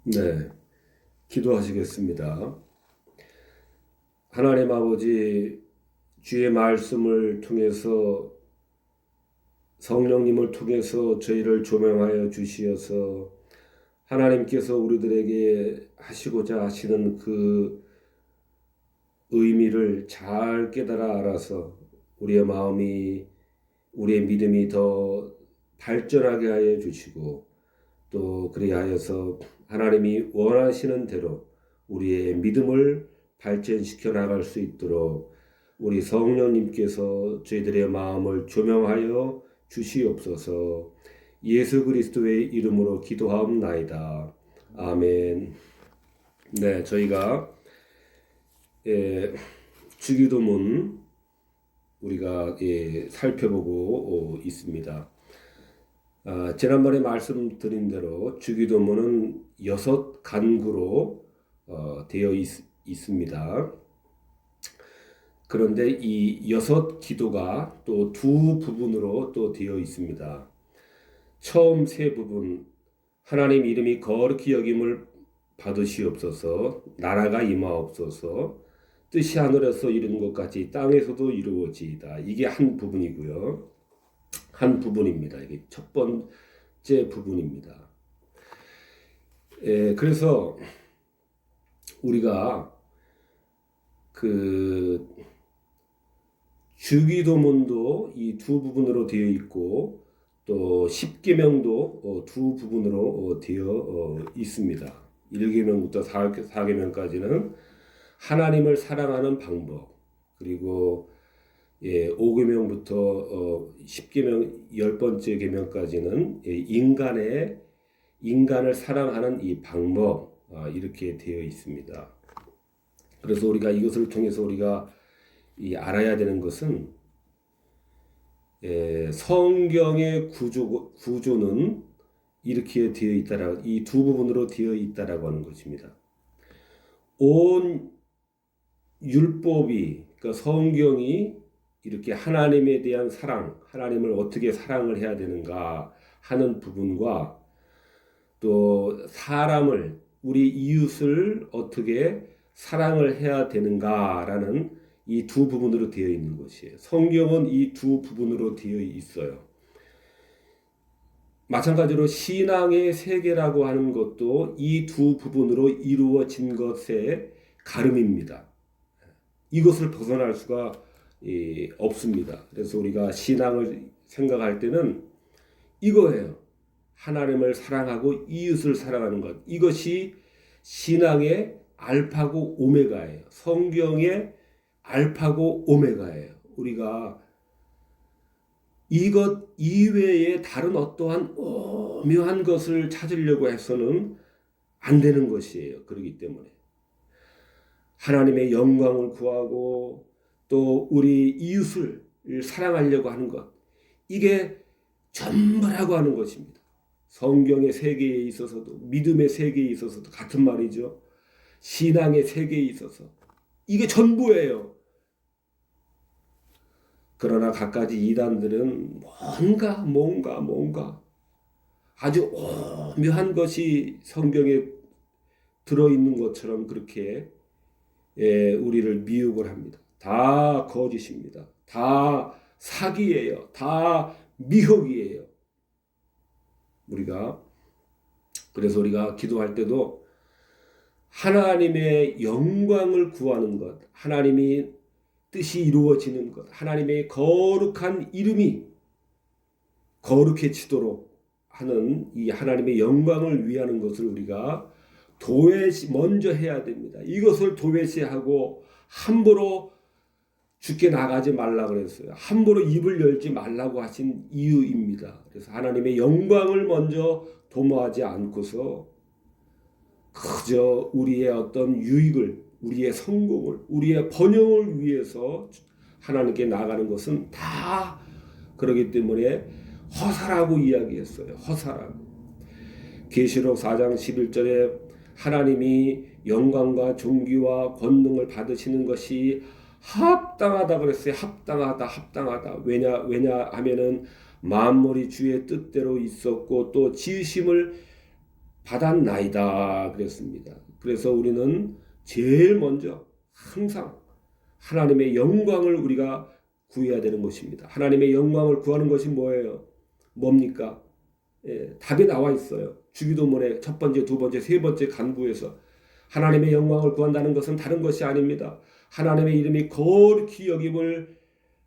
네, 기도하시겠습니다. 하나님 아버지, 주의 말씀을 통해서 성령님을 통해서 저희를 조명하여 주시어서 하나님께서 우리들에게 하시고자 하시는 그 의미를 잘 깨달아 알아서 우리의 마음이, 우리의 믿음이 더 발전하게 하여 주시고 또 그리하여서 하나님이 원하시는 대로 우리의 믿음을 발전시켜 나갈 수 있도록 우리 성령님께서 저희들의 마음을 조명하여 주시옵소서. 예수 그리스도의 이름으로 기도하옵나이다. 아멘. 네, 저희가 주기도문 우리가 살펴보고 있습니다. 지난번에 말씀드린 대로 주기도문은 6간구로 되어 있습니다. 그런데 이 6기도가 또 두 부분으로 또 되어 있습니다. 처음 세 부분, 하나님 이름이 거룩히 여김을 받으시옵소서, 나라가 임하옵소서, 뜻이 하늘에서 이루는 것 같이 땅에서도 이루어지이다. 이게 한 부분이고요. 한 부분입니다. 이게 첫 번째 부분입니다. 그래서 우리가 그 주기도문도 이 두 부분으로 되어 있고 또 십계명도 두 부분으로 되어 있습니다. 1계명부터 4계명까지는 하나님을 사랑하는 방법, 그리고 5계명부터 10계명 10번째 계명까지는 인간을 사랑하는 이 방법, 이렇게 되어 있습니다. 그래서 우리가 이것을 통해서 우리가 알아야 되는 것은 성경의 구조는 이렇게 되어 있다라, 이 두 부분으로 되어 있다라고 하는 것입니다. 온 율법이, 그러니까 성경이 이렇게 하나님에 대한 사랑, 하나님을 어떻게 사랑을 해야 되는가 하는 부분과 또 사람을, 우리 이웃을 어떻게 사랑을 해야 되는가라는 이 두 부분으로 되어 있는 것이에요. 성경은 이 두 부분으로 되어 있어요. 마찬가지로 신앙의 세계라고 하는 것도 이 두 부분으로 이루어진 것의 가름입니다. 이것을 벗어날 수가 없습니다. 그래서 우리가 신앙을 생각할 때는 이거예요. 하나님을 사랑하고 이웃을 사랑하는 것. 이것이 신앙의 알파고 오메가예요. 성경의 알파고 오메가예요. 우리가 이것 이외에 다른 어떠한 오묘한 것을 찾으려고 해서는 안 되는 것이에요. 그렇기 때문에 하나님의 영광을 구하고 또 우리 이웃을 사랑하려고 하는 것, 이게 전부라고 하는 것입니다. 성경의 세계에 있어서도, 믿음의 세계에 있어서도 같은 말이죠. 신앙의 세계에 있어서 이게 전부예요. 그러나 갖가지 이단들은 뭔가 아주 오묘한 것이 성경에 들어있는 것처럼 그렇게 우리를 미혹을 합니다. 다 거짓입니다. 다 사기예요. 다 미혹이에요. 그래서 우리가 기도할 때도 하나님의 영광을 구하는 것, 하나님이 뜻이 이루어지는 것, 하나님의 거룩한 이름이 거룩해지도록 하는 이 하나님의 영광을 위하는 것을 우리가 먼저 해야 됩니다. 이것을 도외시하고 함부로 죽게 나가지 말라 그랬어요. 함부로 입을 열지 말라고 하신 이유입니다. 그래서 하나님의 영광을 먼저 도모하지 않고서 그저 우리의 어떤 유익을, 우리의 성공을, 우리의 번영을 위해서 하나님께 나가는 것은 다 그러기 때문에 허사라고 이야기했어요. 허사라고. 계시록 4장 11절에 하나님이 영광과 존귀와 권능을 받으시는 것이 합당하다 그랬어요. 합당하다. 왜냐하면은 만물이 주의 뜻대로 있었고 또 지으심을 받았나이다 그랬습니다. 그래서 우리는 제일 먼저 항상 하나님의 영광을 우리가 구해야 되는 것입니다. 하나님의 영광을 구하는 것이 뭐예요? 뭡니까? 답이 나와 있어요. 주기도문의 첫 번째, 두 번째, 세 번째 간구에서 하나님의 영광을 구한다는 것은 다른 것이 아닙니다. 하나님의 이름이 거룩히 여김을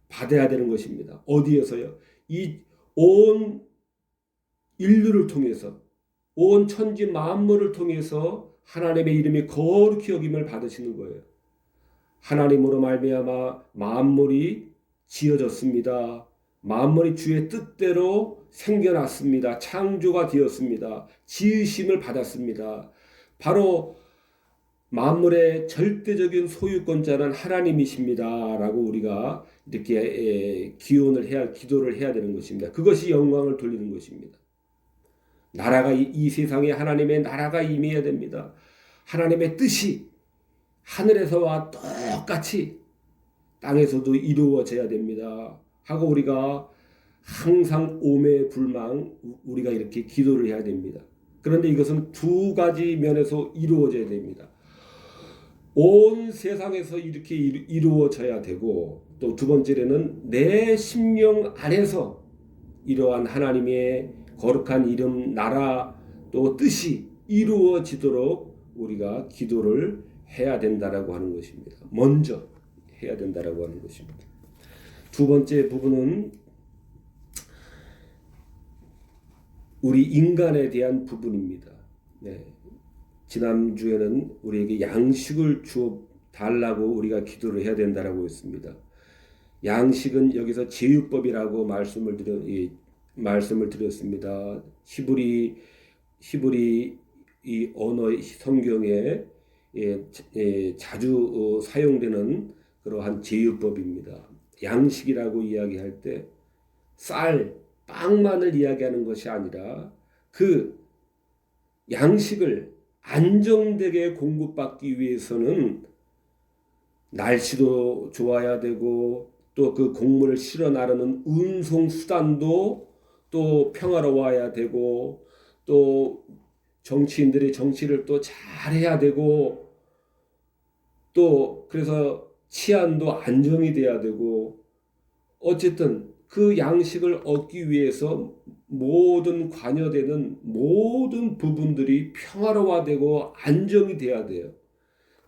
받아야 되는 것입니다. 어디에서요? 이 온 인류를 통해서, 온 천지 만물을 통해서 하나님의 이름이 거룩히 여김을 받으시는 거예요. 하나님으로 말미암아 만물이 지어졌습니다. 만물이 주의 뜻대로 생겨났습니다. 창조가 되었습니다. 지으심을 받았습니다. 바로 만물의 절대적인 소유권자는 하나님이십니다. 라고 우리가 이렇게 기도를 해야 되는 것입니다. 그것이 영광을 돌리는 것입니다. 나라가 이 세상에 하나님의 나라가 임해야 됩니다. 하나님의 뜻이 하늘에서와 똑같이 땅에서도 이루어져야 됩니다. 하고 우리가 항상 오매불망 우리가 이렇게 기도를 해야 됩니다. 그런데 이것은 두 가지 면에서 이루어져야 됩니다. 온 세상에서 이렇게 이루어져야 되고, 또 두 번째로는 내 심령 안에서 이러한 하나님의 거룩한 이름, 나라, 또 뜻이 이루어지도록 우리가 기도를 해야 된다라고 하는 것입니다. 먼저 해야 된다라고 하는 것입니다. 두 번째 부분은 우리 인간에 대한 부분입니다. 지난주에는 우리에게 양식을 주어 달라고 우리가 기도를 해야 된다라고 했습니다. 양식은 여기서 제휴법이라고 말씀을 드렸습니다. 히브리 이 언어 성경에 자주 사용되는 그러한 제휴법입니다. 양식이라고 이야기할 때 쌀, 빵만을 이야기하는 것이 아니라 그 양식을 안정되게 공급받기 위해서는 날씨도 좋아야 되고, 또 그 곡물을 실어 나르는 운송 수단도 또 평화로워야 되고, 또 정치인들이 정치를 또 잘해야 되고, 또 그래서 치안도 안정이 돼야 되고, 어쨌든 그 양식을 얻기 위해서 모든 관여되는 모든 부분들이 평화로워되고 안정이 돼야 돼요.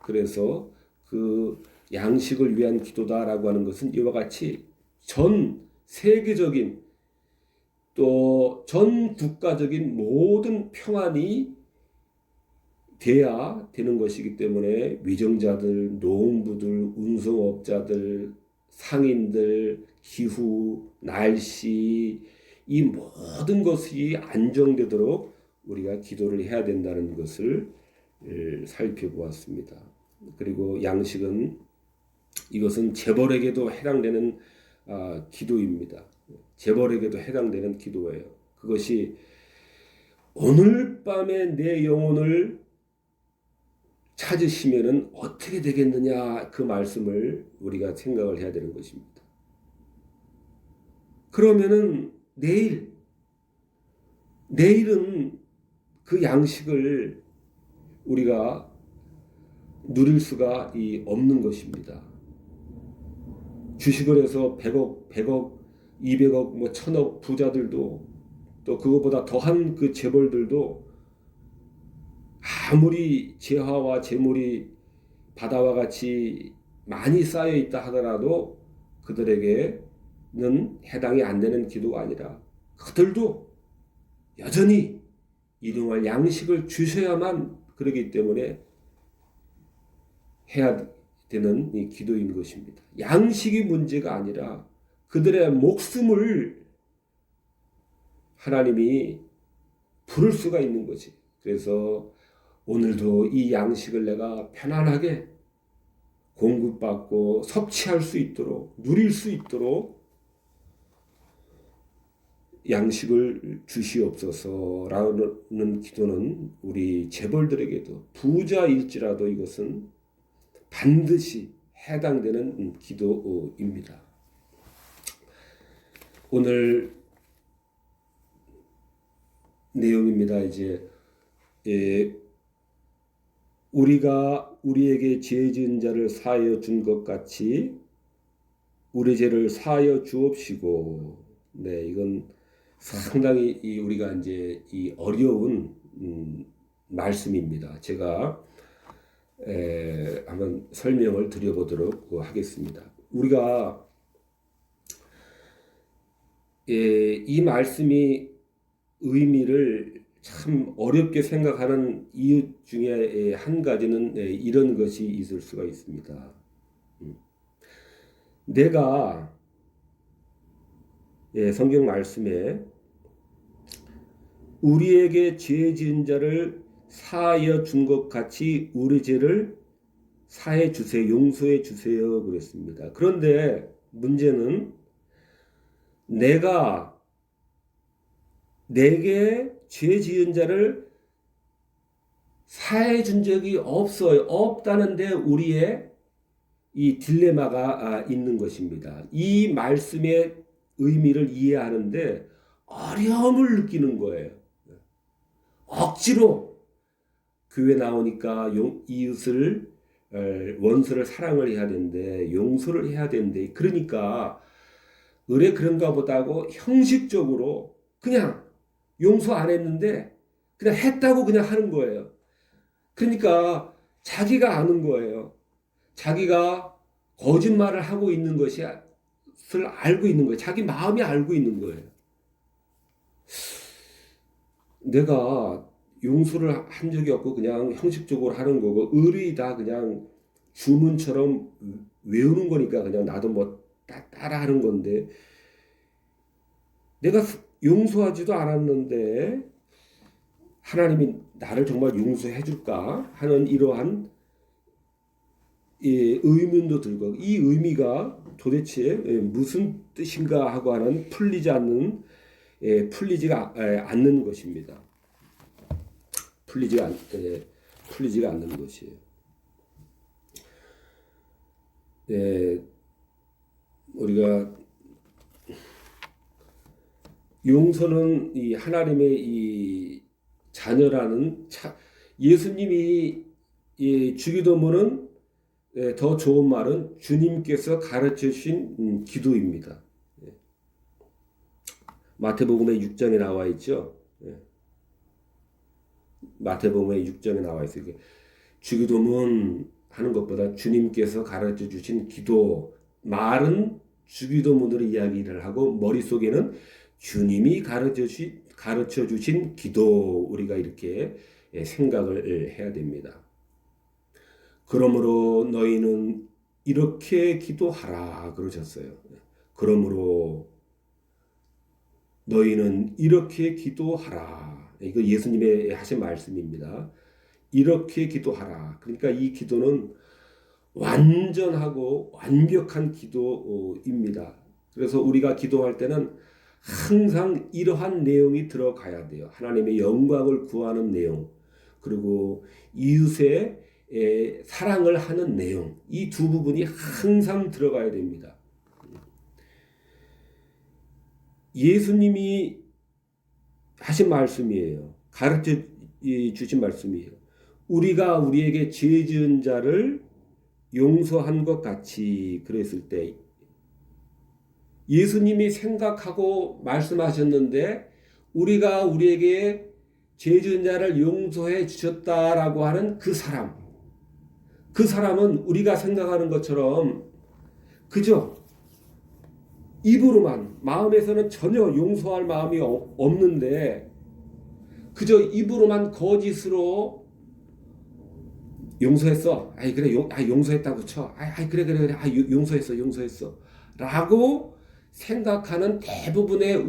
그래서 그 양식을 위한 기도다라고 하는 것은 이와 같이 전 세계적인 또 전 국가적인 모든 평안이 돼야 되는 것이기 때문에 위정자들, 농부들, 운송업자들, 상인들, 기후, 날씨, 이 모든 것이 안정되도록 우리가 기도를 해야 된다는 것을 살펴보았습니다. 그리고 양식은 이것은 재벌에게도 해당되는 기도입니다. 재벌에게도 해당되는 기도예요. 그것이 오늘 밤에 내 영혼을 찾으시면은 어떻게 되겠느냐, 그 말씀을 우리가 생각을 해야 되는 것입니다. 그러면은 내일은 그 양식을 우리가 누릴 수가 없는 것입니다. 주식을 해서 100억, 200억, 1000억 부자들도, 또 그것보다 더한 그 재벌들도 아무리 재화와 재물이 바다와 같이 많이 쌓여 있다 하더라도 그들에게는 해당이 안 되는 기도가 아니라, 그들도 여전히 일용할 양식을 주셔야만 그러기 때문에 해야 되는 이 기도인 것입니다. 양식이 문제가 아니라 그들의 목숨을 하나님이 부를 수가 있는 거지. 그래서 오늘도 이 양식을 내가 편안하게 공급받고 섭취할 수 있도록, 누릴 수 있도록 양식을 주시옵소서라는 기도는 우리 재벌들에게도, 부자일지라도 이것은 반드시 해당되는 기도입니다. 오늘 내용입니다. 이제 예, 우리가 우리에게 죄 지은 자를 사하여 준 것 같이 우리 죄를 사하여 주옵시고. 네, 이건 상당히 우리가 이제 이 어려운 말씀입니다. 제가 한번 설명을 드려보도록 하겠습니다. 우리가 이 말씀이 의미를 참 어렵게 생각하는 이유 중에 한 가지는 이런 것이 있을 수가 있습니다. 내가 성경 말씀에 우리에게 죄 지은 자를 사하여 준 것 같이 우리 죄를 사해 주세요, 용서해 주세요 그랬습니다. 그런데 문제는 내게 죄 지은 자를 사해 준 적이 없어요. 없다는데 우리의 이 딜레마가 있는 것입니다. 이 말씀의 의미를 이해하는데 어려움을 느끼는 거예요. 억지로 교회 나오니까 이웃을 원수를 사랑을 해야 되는데 용서를 해야 되는데 그러니까 의뢰 그런가 보다고 형식적으로 그냥 용서 안 했는데 그냥 했다고 그냥 하는 거예요. 그러니까 자기가 아는 거예요. 자기가 거짓말을 하고 있는 것을 알고 있는 거예요. 자기 마음이 알고 있는 거예요. 내가 용서를 한 적이 없고 그냥 형식적으로 하는 거고 의리 다 그냥 주문처럼 외우는 거니까 그냥 나도 뭐 따라 하는 건데 내가 용서하지도 않았는데 하나님이 나를 정말 용서해 줄까 하는 이러한 의문도 들고 이 의미가 도대체 무슨 뜻인가 하고 하는 풀리지가 않는 것입니다. 풀리지가 않는 것이에요. 우리가 용서는 이 하나님의 이 자녀라는 예수님이 주기도문은 더 좋은 말은 주님께서 가르쳐 주신 기도입니다. 마태복음의 6장에 나와 있죠. 마태복음의 6장에 나와 있어요. 주기도문 하는 것보다 주님께서 가르쳐 주신 기도 말은 주기도문으로 이야기를 하고 머릿속에는 주님이 가르쳐 주신 기도 우리가 이렇게 생각을 해야 됩니다. 그러므로 너희는 이렇게 기도하라 그러셨어요. 그러므로 너희는 이렇게 기도하라. 이거 예수님의 하신 말씀입니다. 이렇게 기도하라. 그러니까 이 기도는 완전하고 완벽한 기도입니다. 그래서 우리가 기도할 때는 항상 이러한 내용이 들어가야 돼요. 하나님의 영광을 구하는 내용, 그리고 이웃의 사랑을 하는 내용, 이 두 부분이 항상 들어가야 됩니다. 예수님이 하신 말씀이에요. 가르쳐 주신 말씀이에요. 우리가 우리에게 죄 지은 자를 용서한 것 같이 그랬을 때 예수님이 생각하고 말씀하셨는데 우리가 우리에게 죄 지은 자를 용서해 주셨다라고 하는 그 사람은 우리가 생각하는 것처럼 그저 입으로만 마음에서는 전혀 용서할 마음이 없는데 그저 입으로만 거짓으로 용서했어. 아이 그래 용서했다고 쳐. 아이 그래 용서했어. 라고 생각하는 대부분의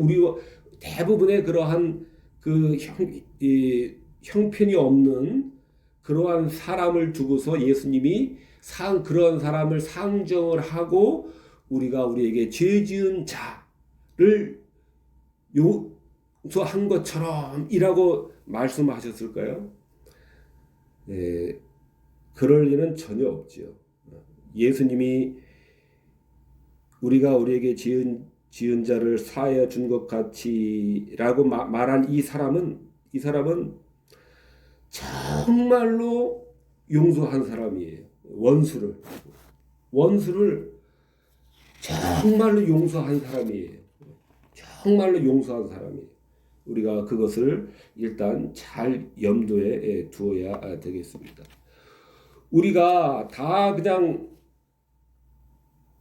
그러한 그 형편이 없는 그러한 사람을 두고서 예수님이 그런 사람을 상정을 하고 우리가 우리에게 죄 지은 자를 용서한 것처럼이라고 말씀하셨을까요? 그럴 리는 전혀 없지요. 예수님이 우리가 우리에게 지은 자를 사하여 준 것 같이라고 말한 이 사람은 정말로 용서한 사람이에요. 원수를 정말로 용서한 사람이에요. 정말로 용서한 사람이에요. 우리가 그것을 일단 잘 염두에 두어야 되겠습니다. 우리가 다 그냥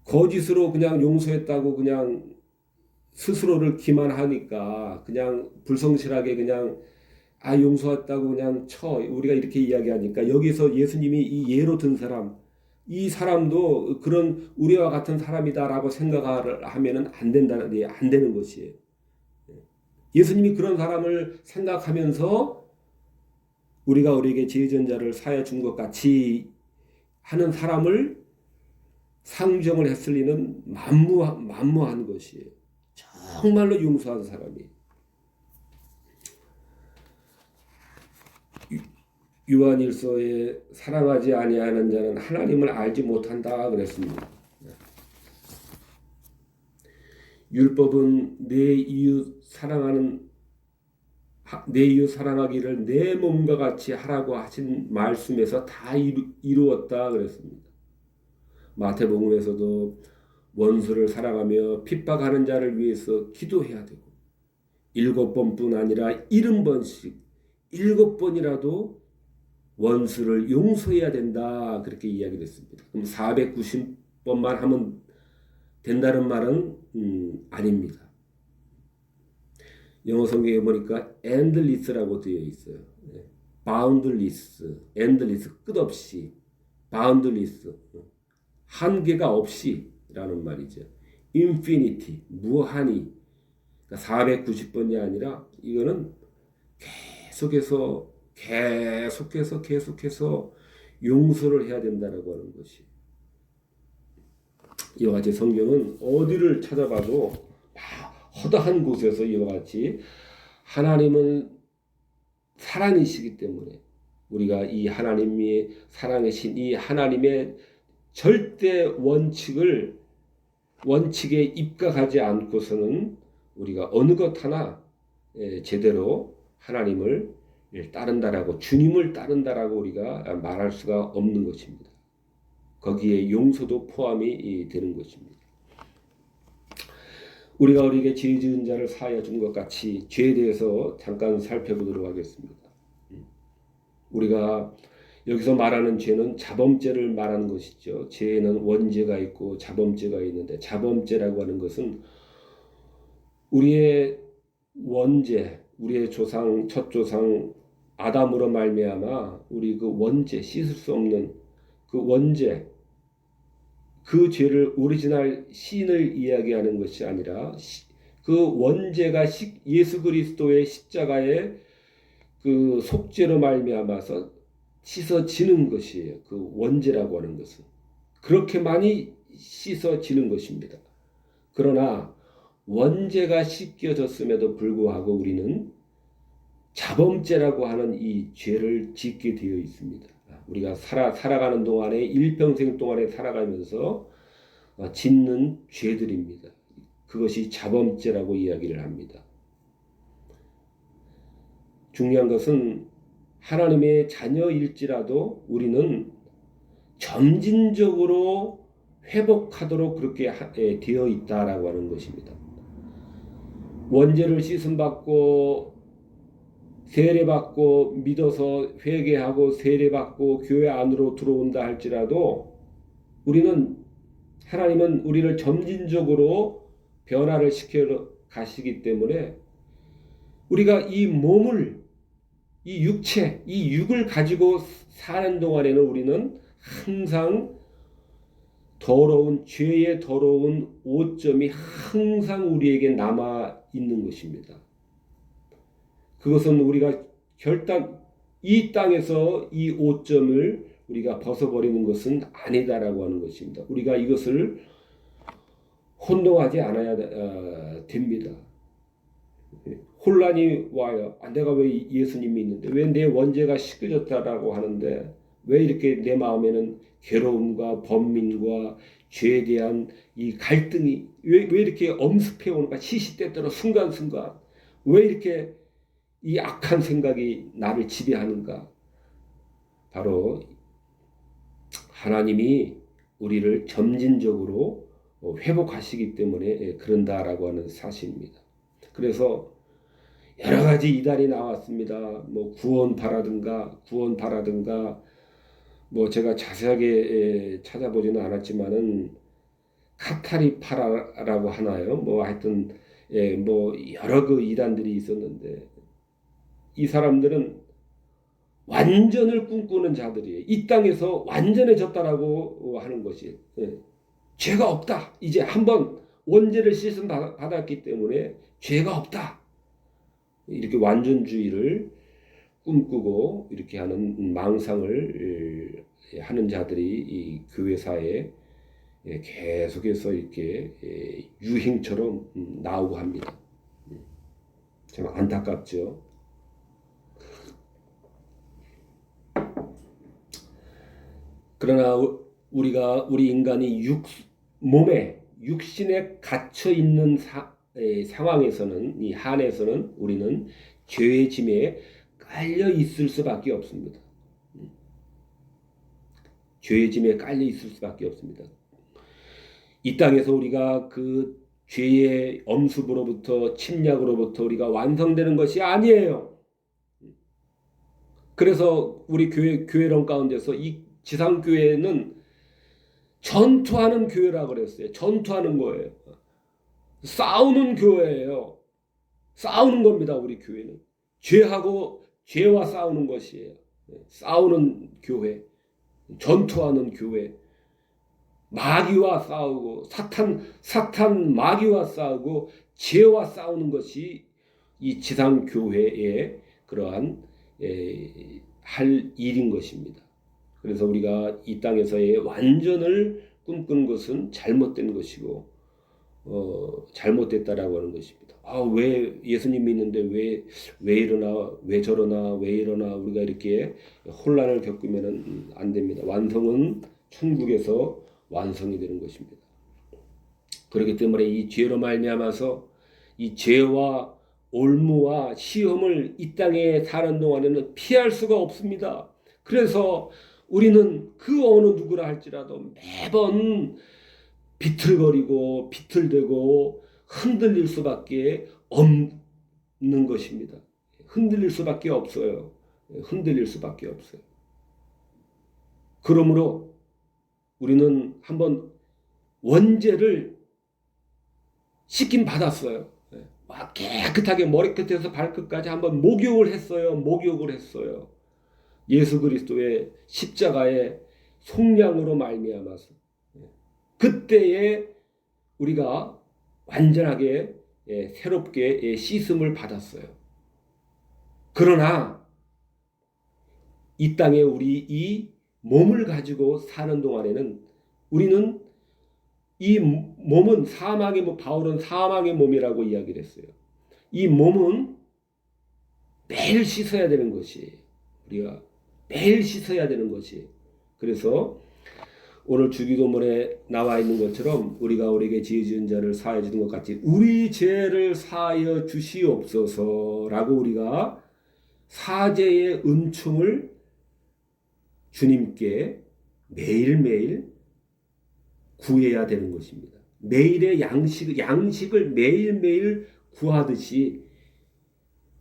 거짓으로 그냥 용서했다고 그냥 스스로를 기만하니까 그냥 불성실하게 그냥 용서했다고 그냥 우리가 이렇게 이야기하니까 여기서 예수님이 이 예로 든 사람, 이 사람도 그런 우리와 같은 사람이다라고 생각을 하면은 안 되는 것이에요. 예수님이 그런 사람을 생각하면서 우리가 우리에게 죄전자를 사하여 준 것 같이 하는 사람을 상정을 했을 리는 만무한 것이에요. 정말로 용서한 사람이. 요한일서에 사랑하지 아니하는 자는 하나님을 알지 못한다 그랬습니다. 율법은 내 이웃 사랑하기를 내 몸과 같이 하라고 하신 말씀에서 다 이루었다 그랬습니다. 마태복음에서도 원수를 사랑하며 핍박하는 자를 위해서 기도해야 되고 7번뿐 아니라 70번씩 7번이라도 원수를 용서해야 된다 그렇게 이야기를 했습니다. 그럼 490번만 하면 된다는 말은 아닙니다. 영어 성경에 보니까 endless라고 되어 있어요. boundless, endless 끝없이, boundless 한계가 없이라는 말이죠. infinity 무한히, 그러니까 490번이 아니라 이거는 계속해서 용서를 해야 된다라고 하는 것이. 이와 같이 성경은 어디를 찾아봐도 허다한 곳에서 이와 같이 하나님은 사랑이시기 때문에 우리가 이 하나님이 사랑이신 이 하나님의 절대 원칙에 입각하지 않고서는 우리가 어느 것 하나 제대로 하나님을 따른다라고, 주님을 따른다라고 우리가 말할 수가 없는 것입니다. 거기에 용서도 포함이 되는 것입니다. 우리가 우리에게 죄 지은 자를 사하여 준 것 같이 죄에 대해서 잠깐 살펴보도록 하겠습니다. 우리가 여기서 말하는 죄는 자범죄를 말하는 것이죠. 죄에는 원죄가 있고 자범죄가 있는데, 자범죄라고 하는 것은 우리의 원죄, 우리의 조상, 첫 조상 아담으로 말미암아 우리 그 원죄, 씻을 수 없는 그 원죄, 그 죄를 오리지널 신을 이야기하는 것이 아니라 그 원죄가 예수 그리스도의 십자가의 그 속죄로 말미암아서 씻어지는 것이에요. 그 원죄라고 하는 것은 그렇게 많이 씻어지는 것입니다. 그러나 원죄가 씻겨졌음에도 불구하고 우리는 자범죄라고 하는 이 죄를 짓게 되어 있습니다. 우리가 살아가는 동안에 일평생 동안에 살아가면서 짓는 죄들입니다. 그것이 자범죄라고 이야기를 합니다. 중요한 것은 하나님의 자녀일지라도 우리는 점진적으로 회복하도록 그렇게 되어 있다라고 하는 것입니다. 원죄를 씻음받고 세례받고 믿어서 회개하고 세례받고 교회 안으로 들어온다 할지라도 하나님은 우리를 점진적으로 변화를 시켜 가시기 때문에 우리가 이 몸을, 이 육체, 이 육을 가지고 사는 동안에는 우리는 항상 죄의 더러운 오점이 항상 우리에게 남아 있는 것입니다. 그것은 우리가 이 땅에서 이 오점을 우리가 벗어버리는 것은 아니다라고 하는 것입니다. 우리가 이것을 혼동하지 않아야 됩니다. 혼란이 와요. 내가 왜 예수님이 있는데 왜 내 원죄가 씻겨졌다라고 하는데 왜 이렇게 내 마음에는 괴로움과 번민과 죄에 대한 이 갈등이 왜 이렇게 엄습해 오는가, 시시때때로 순간순간 왜 이렇게 이 악한 생각이 나를 지배하는가, 바로 하나님이 우리를 점진적으로 회복하시기 때문에 그런다라고 하는 사실입니다. 그래서 여러 가지 이단이 나왔습니다. 뭐 구원파라든가 뭐 제가 자세하게 찾아보지는 않았지만은 카타리파라라고 하나요? 뭐 하여튼 뭐 여러 그 이단들이 있었는데 이 사람들은 완전을 꿈꾸는 자들이에요. 이 땅에서 완전해졌다라고 하는 것이 죄가 없다. 이제 한번 원죄를 씻음 받았기 때문에 죄가 없다. 이렇게 완전주의를 꿈꾸고 이렇게 하는 망상을 하는 자들이 이 교회사에 계속해서 이렇게 유행처럼 나오고 합니다. 참 안타깝죠. 그러나 우리 인간이 몸에 육신에 갇혀 있는 상황에서는 이 한에서는 우리는 죄의 짐에 깔려 있을 수밖에 없습니다. 죄의 짐에 깔려 있을 수밖에 없습니다. 이 땅에서 우리가 그 죄의 엄습으로부터 침략으로부터 우리가 완성되는 것이 아니에요. 그래서 우리 교회론 가운데서 이 지상교회는 전투하는 교회라고 그랬어요. 전투하는 거예요. 싸우는 교회예요. 싸우는 겁니다. 우리 교회는 죄와 싸우는 것이에요. 싸우는 교회, 전투하는 교회, 마귀와 싸우고 사탄 마귀와 싸우고 죄와 싸우는 것이 이 지상 교회의 그러한 할 일인 것입니다. 그래서 우리가 이 땅에서의 완전을 꿈꾸는 것은 잘못된 것이고 잘못됐다라고 하는 것입니다. 왜 예수님 믿는데 왜 이러나 왜 저러나 왜 이러나 우리가 이렇게 혼란을 겪으면 안 됩니다. 완성은 천국에서 완성이 되는 것입니다. 그렇기 때문에 이 죄로 말미암아서 이 죄와 올무와 시험을 이 땅에 사는 동안에는 피할 수가 없습니다. 그래서 우리는 그 어느 누구라 할지라도 매번 비틀거리고 비틀대고 흔들릴 수밖에 없는 것입니다. 흔들릴 수밖에 없어요. 흔들릴 수밖에 없어요. 그러므로 우리는 한번 원죄를 씻김 받았어요. 막 깨끗하게 머리끝에서 발끝까지 한번 목욕을 했어요. 예수 그리스도의 십자가의 속량으로 말미암아서 그때에 우리가 완전하게 새롭게 씻음을 받았어요. 그러나 이 땅에 우리 이 몸을 가지고 사는 동안에는 우리는 이 몸은 사망의 몸, 바울은 사망의 몸이라고 이야기를 했어요. 이 몸은 매일 씻어야 되는 것이에요. 우리가 매일 씻어야 되는 것이에요. 그래서 오늘 주기도문에 나와 있는 것처럼 우리가 우리에게 죄 지은 자를 사하여 주는 것 같이 우리 죄를 사하여 주시옵소서라고 우리가 사죄의 은총을 주님께 매일매일 구해야 되는 것입니다. 매일의 양식을 매일매일 구하듯이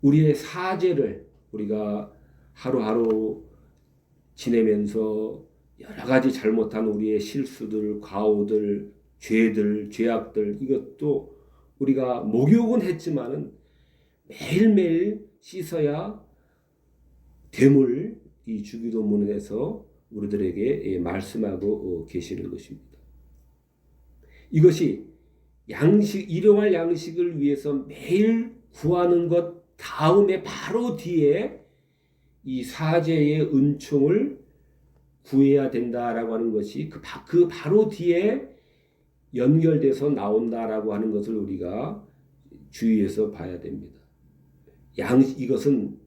우리의 사죄를 우리가 하루하루 지내면서 여러 가지 잘못한 우리의 실수들, 과오들, 죄들, 죄악들 이것도 우리가 목욕은 했지만은 매일매일 씻어야 됨을 이 주기도문에서 우리들에게 말씀하고 계시는 것입니다. 이것이 일용할 양식을 위해서 매일 구하는 것 다음에 바로 뒤에 이 사죄의 은총을 구해야 된다라고 하는 것이 그 바로 뒤에 연결돼서 나온다라고 하는 것을 우리가 주의해서 봐야 됩니다. 이것은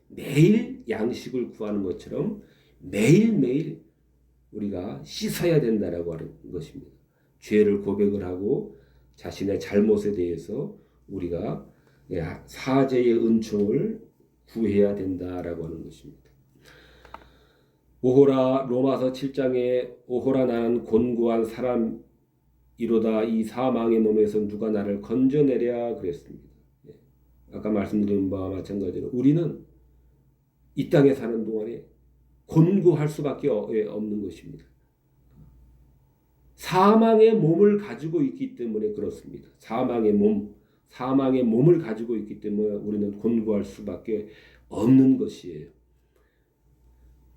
매일 양식을 구하는 것처럼 매일매일 우리가 씻어야 된다라고 하는 것입니다. 죄를 고백을 하고 자신의 잘못에 대해서 우리가 사죄의 은총을 구해야 된다라고 하는 것입니다. 오호라 로마서 7장에 오호라 나는 곤고한 사람이로다 이 사망의 몸에서 누가 나를 건져내랴 그랬습니다. 예. 아까 말씀드린 바와 마찬가지로 우리는 이 땅에 사는 동안에 곤고할 수밖에 없는 것입니다. 사망의 몸을 가지고 있기 때문에 그렇습니다. 사망의 몸을 가지고 있기 때문에 우리는 곤고할 수밖에 없는 것이에요.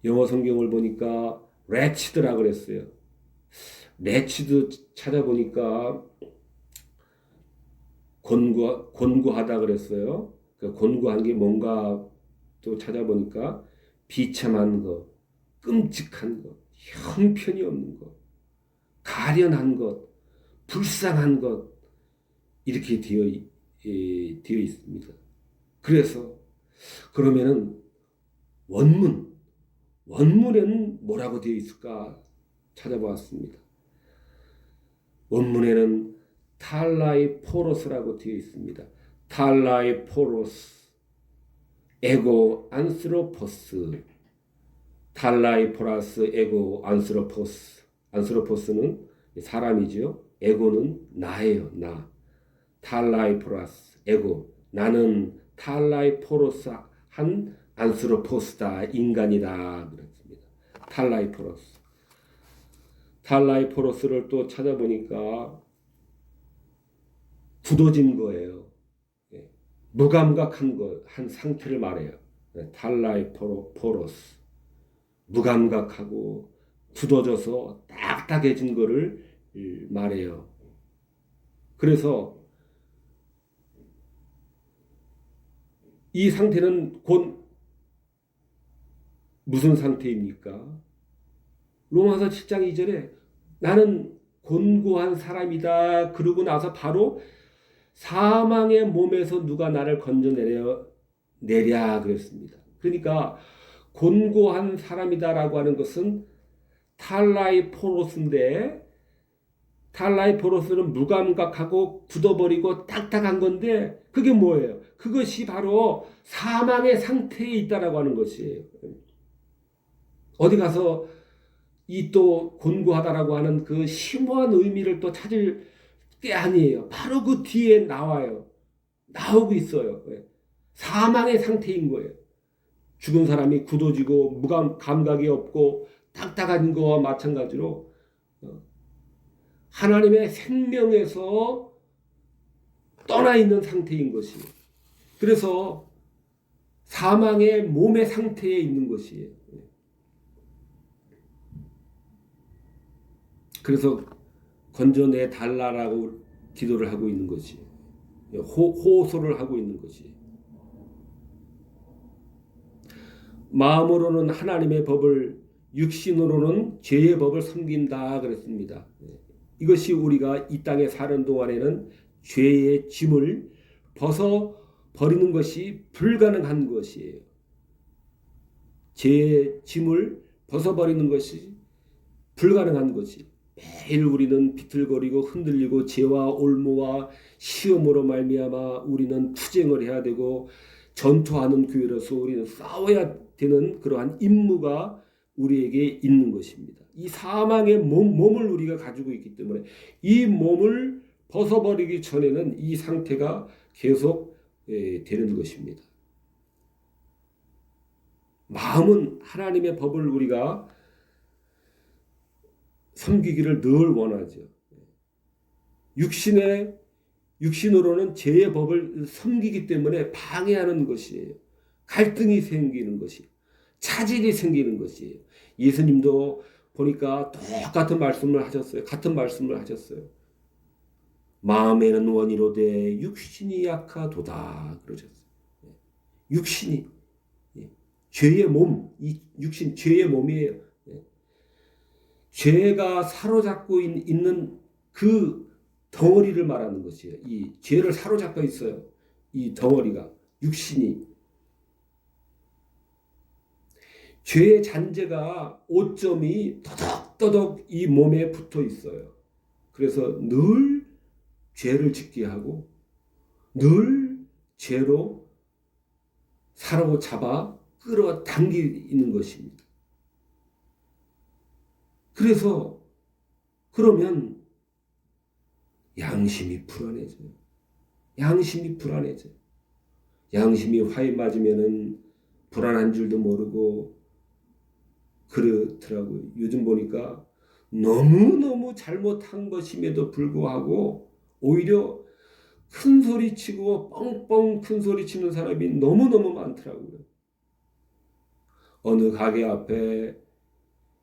영어 성경을 보니까 wretched라 그랬어요. wretched 찾아보니까 곤고하다 그랬어요. 그 곤고한 게 뭔가 또 찾아보니까 비참한 것, 끔찍한 것, 형편이 없는 것, 가련한 것, 불쌍한 것 이렇게 되어 있습니다. 그래서 그러면은 원문에는 뭐라고 되어 있을까 찾아보았습니다. 원문에는 탈라이포로스라고 되어 있습니다. 탈라이포로스, 에고 안스로포스, 탈라이포라스, 에고 안스로포스. 안스로포스는 사람이죠. 에고는 나예요. 나. 탈라이포라스, 에고. 나는 탈라이포로스 한 안스로포스다. 인간이다. 그렇습니다. 탈라이포로스. 탈라이포로스를 또 찾아보니까 굳어진 거예요. 무감각한 한 상태를 말해요. 탈라이포로스. 무감각하고 굳어져서 딱딱해진 거를 말해요. 그래서 이 상태는 곧 무슨 상태입니까? 로마서 7장 2절에 나는 곤고한 사람이다. 그러고 나서 바로 사망의 몸에서 누가 나를 건져내랴 그랬습니다. 그러니까 곤고한 사람이다라고 하는 것은 탈라이포로스인데 탈라이포로스는 무감각하고 굳어버리고 딱딱한 건데 그게 뭐예요? 그것이 바로 사망의 상태에 있다라고 하는 것이에요. 어디 가서 이 또 곤고하다라고 하는 그 심오한 의미를 또 찾을 게 아니에요. 바로 그 뒤에 나오고 있어요. 사망의 상태인 거예요. 죽은 사람이 굳어지고 감각이 없고 딱딱한 거와 마찬가지로 하나님의 생명에서 떠나 있는 상태인 것이에요. 그래서 사망의 몸의 상태에 있는 것이에요. 그래서 건져내 달라라고 기도를 하고 있는 것이에요. 호소를 하고 있는 것이에요. 마음으로는 하나님의 법을, 육신으로는 죄의 법을 섬긴다 그랬습니다. 이것이 우리가 이 땅에 사는 동안에는 죄의 짐을 벗어 버리는 것이 불가능한 것이에요. 죄의 짐을 벗어 버리는 것이 불가능한 것이 매일 우리는 비틀거리고 흔들리고 죄와 올무와 시험으로 말미암아 우리는 투쟁을 해야 되고 전투하는 교회로서 우리는 싸워야 되는 그러한 임무가 우리에게 있는 것입니다. 이 사망의 몸을 우리가 가지고 있기 때문에 이 몸을 벗어버리기 전에는 이 상태가 계속 되는 것입니다. 마음은 하나님의 법을 우리가 섬기기를 늘 원하죠. 육신으로는 죄의 법을 섬기기 때문에 방해하는 것이에요. 갈등이 생기는 것이에요. 차질이 생기는 것이에요. 예수님도 보니까 똑같은 말씀을 하셨어요. 같은 말씀을 하셨어요. 마음에는 원이로되 육신이 약하도다 그러셨어요. 육신이 죄의 몸, 이 육신 죄의 몸이에요. 죄가 사로잡고 있는 그 덩어리를 말하는 것이에요. 이 죄를 사로잡고 있어요. 이 덩어리가 육신이. 죄의 잔재가 오점이 더덕더덕 이 몸에 붙어 있어요. 그래서 늘 죄를 짓게 하고 늘 죄로 사로잡아 끌어당기는 것입니다. 그래서 그러면 양심이 불안해져요. 양심이 불안해져요. 양심이 화에 맞으면은 불안한 줄도 모르고 그렇더라고요. 요즘 보니까 너무너무 잘못한 것임에도 불구하고 오히려 큰 소리 치고 뻥뻥 큰 소리 치는 사람이 너무너무 많더라고요. 어느 가게 앞에,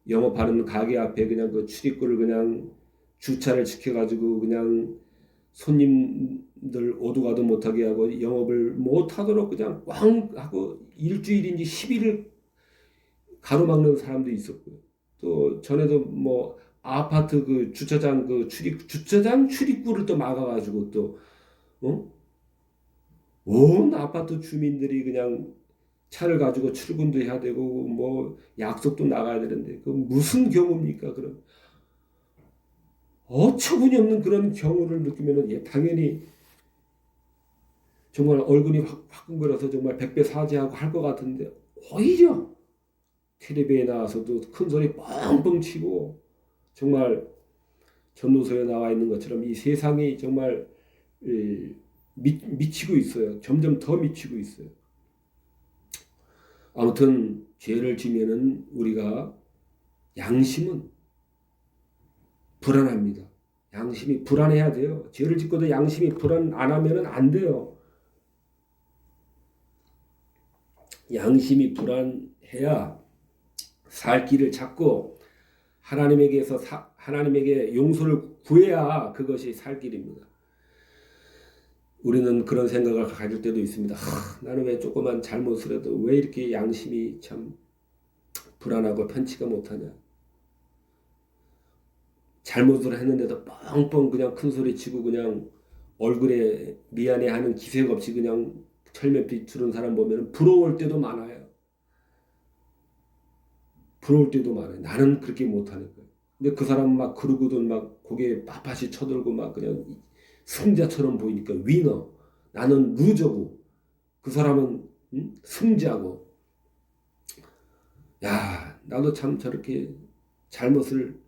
영업하는 가게 앞에 그냥 그 출입구를 그냥 주차를 시켜가지고 그냥 손님들 오도 가도 못하게 하고 영업을 못하도록 그냥 꽝 하고 일주일인지 10일을 가로막는 사람도 있었고요. 또 전에도 뭐 아파트 그 주차장 그 주차장 출입구를 또 막아가지고 또 온 아파트 주민들이 그냥 차를 가지고 출근도 해야 되고 뭐 약속도 나가야 되는데 그 무슨 경우입니까? 그럼 어처구니 없는 그런 경우를 느끼면은 당연히 정말 얼굴이 화끈거려서 정말 백배 사죄하고 할 것 같은데 오히려 텔레비에 나와서도 큰 소리 뻥뻥 치고 정말 전도서에 나와 있는 것처럼 이 세상이 정말 미치고 있어요. 점점 더 미치고 있어요. 아무튼 죄를 지면은 우리가 양심은 불안합니다. 양심이 불안해야 돼요. 죄를 짓고도 양심이 불안 안 하면은 안 돼요. 양심이 불안해야 살 길을 찾고 하나님에게 용서를 구해야 그것이 살 길입니다. 우리는 그런 생각을 가질 때도 있습니다. 나는 왜 조그만 잘못을 해도 왜 이렇게 양심이 참 불안하고 편치가 못하냐. 잘못을 했는데도 뻥뻥 그냥 큰 소리 치고 그냥 얼굴에 미안해하는 기색 없이 그냥 철면 비추는 사람 보면 부러울 때도 많아요. 부러울 때도 많아요. 나는 그렇게 못하는 거예요. 근데 그 사람은 막 그러고든 막 고개 빳빳이 쳐들고 막 그냥 승자처럼 보이니까 위너. 나는 루저고 그 사람은 승자고. 야, 나도 참 저렇게 잘못을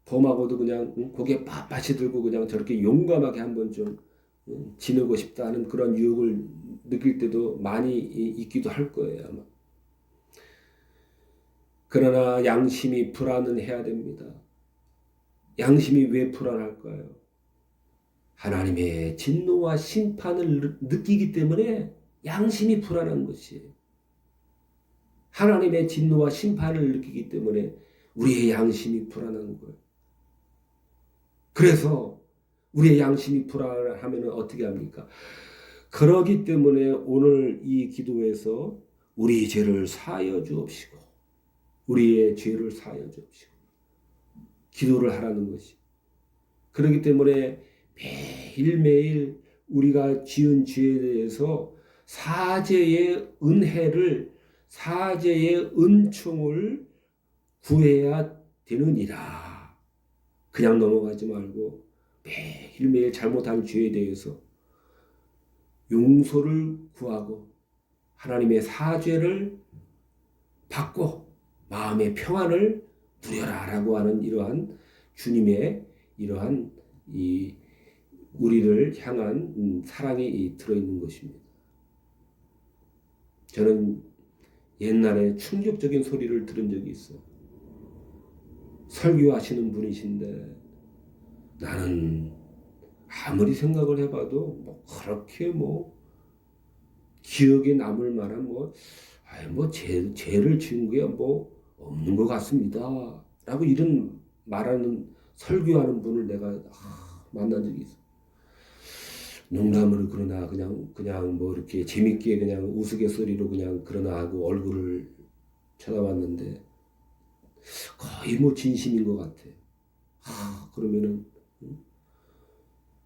범하고도 그냥 고개 빳빳이 들고 그냥 저렇게 용감하게 한번 좀 지내고 싶다는 그런 유혹을 느낄 때도 많이 있기도 할 거예요, 아마. 그러나 양심이 불안은 해야 됩니다. 양심이 왜 불안할까요? 하나님의 진노와 심판을 느끼기 때문에 양심이 불안한 것이에요. 하나님의 진노와 심판을 느끼기 때문에 우리의 양심이 불안한 거예요. 그래서 우리의 양심이 불안하면 어떻게 합니까? 그러기 때문에 오늘 이 기도에서 우리 죄를 사하여 주옵시고 우리의 죄를 사하여 주옵시고 기도를 하라는 것이. 그렇기 때문에 매일매일 우리가 지은 죄에 대해서 사죄의 은혜를 사죄의 은총을 구해야 되느니라. 그냥 넘어가지 말고 매일매일 잘못한 죄에 대해서 용서를 구하고 하나님의 사죄를 받고 마음의 평안을 누려라라고 하는 이러한 주님의 이러한 이 우리를 향한 사랑이 들어있는 것입니다. 저는 옛날에 충격적인 소리를 들은 적이 있어요. 설교하시는 분이신데 나는 아무리 생각을 해봐도 뭐 그렇게 뭐 기억에 남을 만한 죄를 지은 게 뭐 없는 것 같습니다. 라고 이런 말하는 설교하는 분을 내가 만난 적이 있어. 농담으로 그러나 그냥 뭐 이렇게 재밌게 그냥 우스갯소리로 그냥 그러나 하고 얼굴을 쳐다봤는데 거의 뭐 진심인 것 같아. 그러면은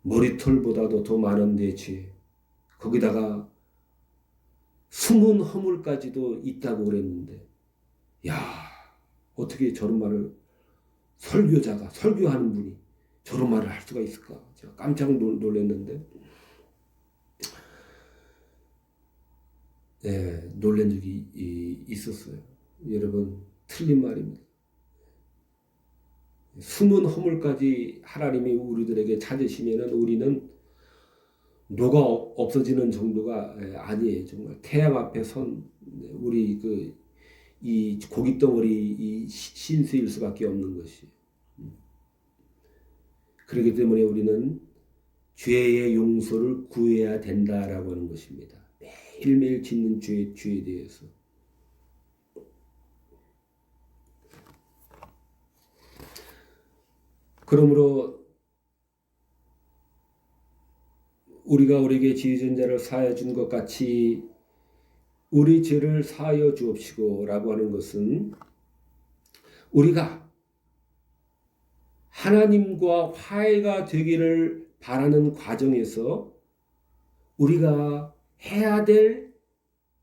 머리털보다도 더 많은 내 죄, 거기다가 숨은 허물까지도 있다고 그랬는데, 야, 어떻게 저런 말을 설교하는 분이 저런 말을 할 수가 있을까? 제가 깜짝 놀랐는데, 네, 놀란 적이 있었어요. 여러분, 틀린 말입니다. 숨은 허물까지 하나님이 우리들에게 찾으시면은 우리는 녹아 없어지는 정도가 아니에요. 정말 태양 앞에 선 우리 이 고깃덩어리 이 신수일 수밖에 없는 것이. 그렇기 때문에 우리는 죄의 용서를 구해야 된다라고 하는 것입니다. 매일매일 짓는 죄에 대해서. 그러므로 우리가 우리에게 지은 자를 사하여 준 것 같이 우리 죄를 사하여 주옵시고 라고 하는 것은 우리가 하나님과 화해가 되기를 바라는 과정에서 우리가 해야 될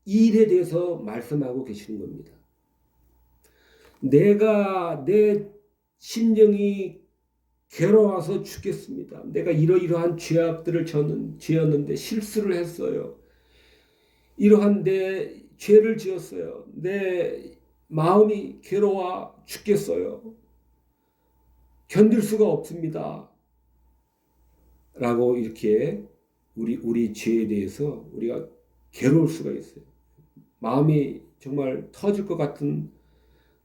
일에 대해서 말씀하고 계시는 겁니다. 내가 내 심정이 괴로워서 죽겠습니다. 내가 이러이러한 죄악들을 지었는데 실수를 했어요. 이러한 내 죄를 지었어요. 내 마음이 괴로워 죽겠어요. 견딜 수가 없습니다. 라고 이렇게 우리 죄에 대해서 우리가 괴로울 수가 있어요. 마음이 정말 터질 것 같은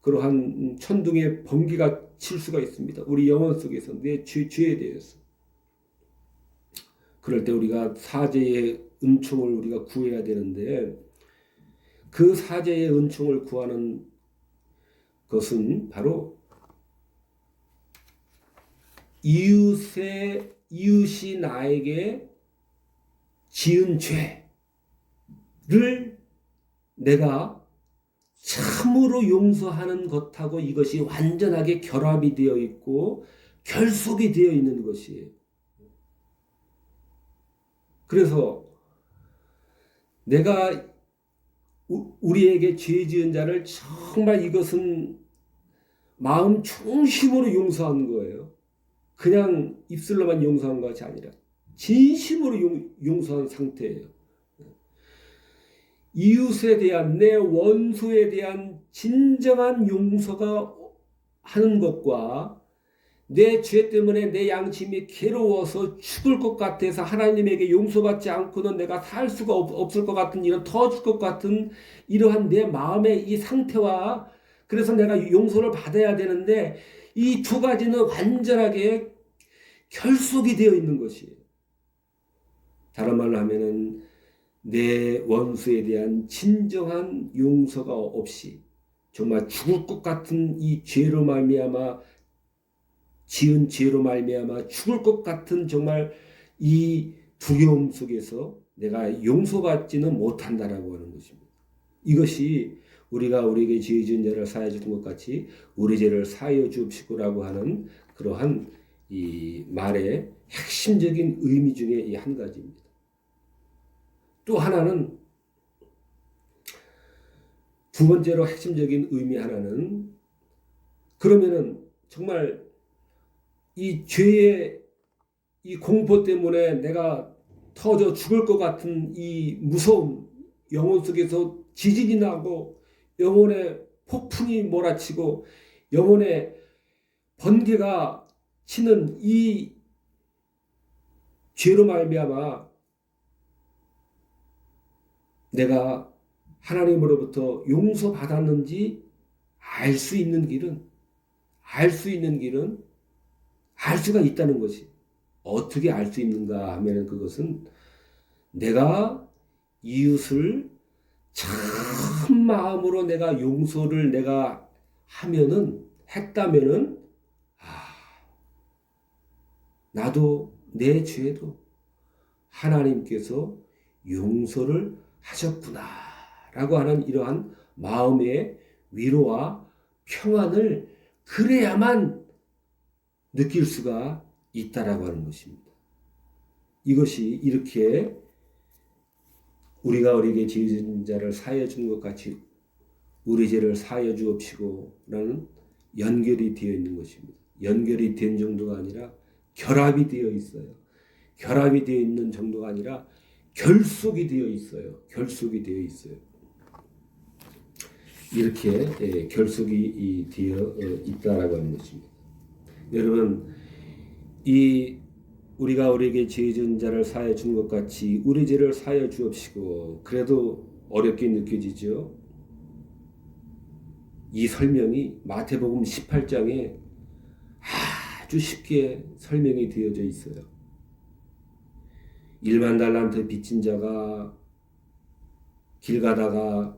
그러한 천둥의 번개가 칠 수가 있습니다. 우리 영혼 속에서 내 죄에 대해서. 그럴 때 우리가 사죄의 은총을 우리가 구해야 되는데 그 사죄의 은총을 구하는 것은 바로 이웃이 나에게 지은 죄를 내가 참으로 용서하는 것하고 이것이 완전하게 결합이 되어 있고 결속이 되어 있는 것이에요. 그래서 내가 우리에게 죄 지은 자를 정말 이것은 마음 중심으로 용서하는 거예요. 그냥 입술로만 용서한 것이 아니라 진심으로 용서한 상태예요. 이웃에 대한 내 원수에 대한 진정한 용서가 하는 것과 내 죄 때문에 내 양심이 괴로워서 죽을 것 같아서 하나님에게 용서받지 않고는 내가 살 수가 없을 것 같은 이런 터질 것 같은 이러한 내 마음의 이 상태와 그래서 내가 용서를 받아야 되는데 이 두 가지는 완전하게 결속이 되어 있는 것이에요. 다른 말로 하면은 내 원수에 대한 진정한 용서가 없이 정말 죽을 것 같은 이 죄로 말미암아 지은 죄로 말미암아 죽을 것 같은 정말 이 두려움 속에서 내가 용서받지는 못한다라고 하는 것입니다. 이것이 우리가 우리에게 죄 지은 자를 사하여 주는 것 같이 우리 죄를 사하여 주옵시고라고 하는 그러한 이 말의 핵심적인 의미 중에 이 한 가지입니다. 또 하나는 두 번째로 핵심적인 의미 하나는 그러면은 정말 이 죄의 이 공포 때문에 내가 터져 죽을 것 같은 이 무서움 영혼 속에서 지진이 나고 영혼의 폭풍이 몰아치고 영혼의 번개가 치는 이 죄로 말미암아 내가 하나님으로부터 용서받았는지 알 수 있는 길은 알 수가 있다는 것이 어떻게 알 수 있는가 하면 그것은 내가 이웃을 참 마음으로 내가 용서를 내가 했다면은 나도 내 죄도 하나님께서 용서를 하셨구나 라고 하는 이러한 마음의 위로와 평안을 그래야만 느낄 수가 있다라고 하는 것입니다. 이것이 이렇게 우리가 우리에게 죄 지은 자를 사하여 준 것 같이 우리 죄를 사하여 주옵시고 라는 연결이 되어 있는 것입니다. 연결이 된 정도가 아니라 결합이 되어 있어요. 결합이 되어 있는 정도가 아니라 결속이 되어 있어요. 결속이 되어 있어요. 이렇게 결속이 되어 있다라고 하는 것입니다. 여러분, 이 우리가 우리에게 죄 지은 자를 사하여 준 것 같이 우리 죄를 사하여 주옵시고, 그래도 어렵게 느껴지죠. 이 설명이 마태복음 18장에 아주 쉽게 설명이 되어져 있어요. 1만 달란트 빚진 자가 길 가다가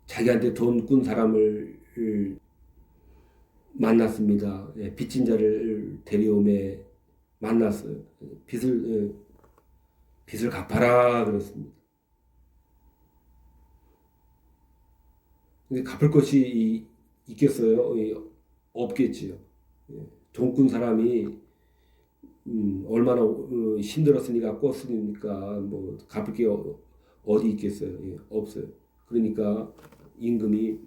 자기한테 돈 꾼 사람을 만났습니다. 빚진 자를 데려오매 만났어요. 빚을 갚아라 그랬습니다. 근데 갚을 것이 있겠어요? 없겠지요. 돈 꾼 사람이 얼마나 힘들었으니까 꿨으니까 뭐 갚을 게 어디 있겠어요? 없어요. 그러니까 임금이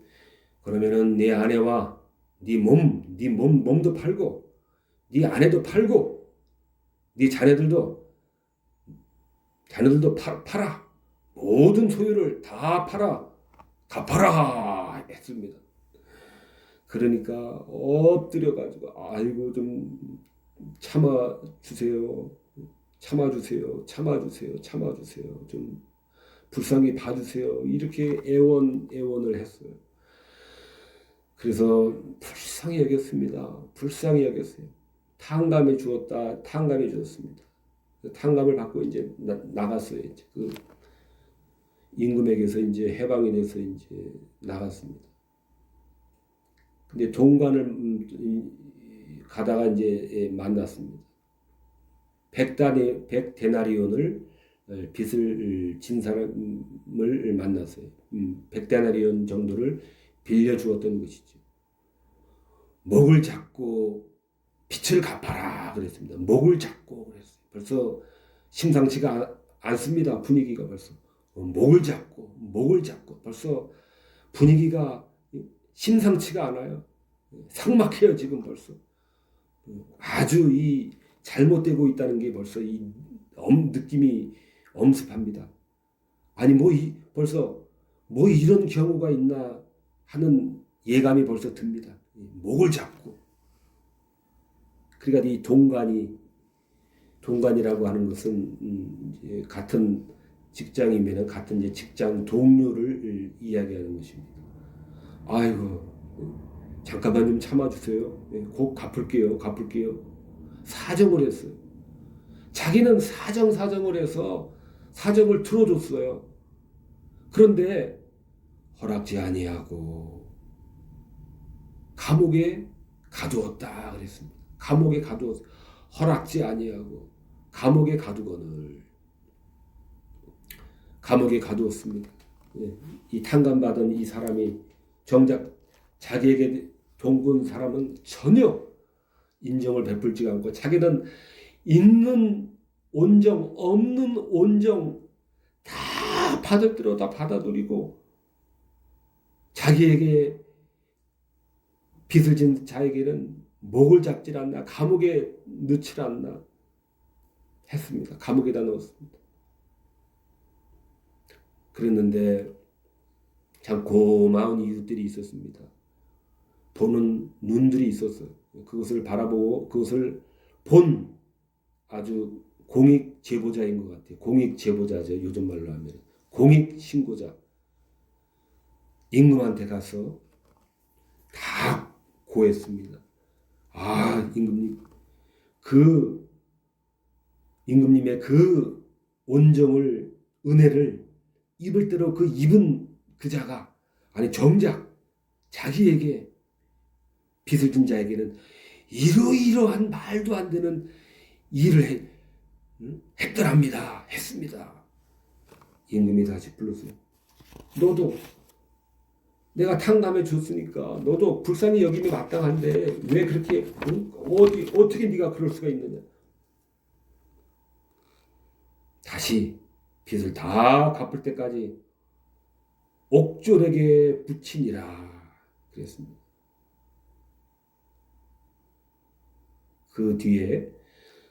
그러면은 내 아내와 네 몸도 팔고 네 아내도 팔고 네 자녀들도 팔아. 모든 소유를 다 팔아. 갚아라 했습니다. 그러니까 엎드려 가지고 아이고 좀 참아주세요. 좀 불쌍히 봐주세요. 이렇게 애원을 했어요. 그래서 불쌍히 여겼습니다. 불쌍히 여겼어요. 탕감해 주었습니다. 탕감을 받고 이제 나갔어요. 이제 그 임금에게서 이제 해방이 돼서 이제 나갔습니다. 근데 동관을 가다가 이제 만났습니다. 100데나리온을 빚을 진 사람을 만났어요. 100데나리온 정도를 빌려 주었던 것이죠. 목을 잡고 빚을 갚아라 그랬습니다. 목을 잡고 그랬어요. 벌써 심상치가 않습니다. 분위기가 벌써 목을 잡고 벌써 분위기가 심상치가 않아요. 삭막해요 지금 벌써. 아주 이 잘못되고 있다는 게 벌써 이 느낌이 엄습합니다. 아니 벌써 뭐 이런 경우가 있나 하는 예감이 벌써 듭니다. 목을 잡고. 그러니까 이 동관이라고 하는 것은 이제 같은 직장이면 같은 이제 직장 동료를 이야기하는 것입니다. 아이고 잠깐만 좀 참아주세요. 곧 갚을게요. 사정을 했어요. 자기는 사정을 해서 사정을 틀어줬어요. 그런데 허락지 아니하고 감옥에 가두었다 그랬습니다. 감옥에 가두었어요. 허락지 아니하고 감옥에 가두거늘. 감옥에 가두었습니다. 이 탕감받은 이 사람이 정작 자기에게 동군 사람은 전혀 인정을 베풀지 않고 자기는 있는 온정 없는 온정 다 받아들이고 자기에게 빚을 진 자에게는 목을 잡질 않나 감옥에 넣질 않나 했습니다. 감옥에다 넣었습니다. 그랬는데 참 고마운 이웃들이 있었습니다. 보는 눈들이 있었어요. 그것을 바라보고 그것을 본 아주 공익 제보자인 것 같아요. 공익 제보자죠. 요즘 말로 하면 공익 신고자. 임금한테 가서 다 고했습니다. 임금님의 그 온정을 은혜를 입을 대로 그 입은 그자가 아니 정작 자기에게 빚을 진 자에게는 이러이러한 말도 안 되는 일을 했습니다. 임금이 다시 불렀어요. 너도 내가 탕감해 줬으니까 너도 불쌍히 여김이 마땅한데 왜 그렇게 어떻게 네가 그럴 수가 있느냐. 다시 빚을 다 갚을 때까지 옥졸에게 붙이니라 그랬습니다. 그 뒤에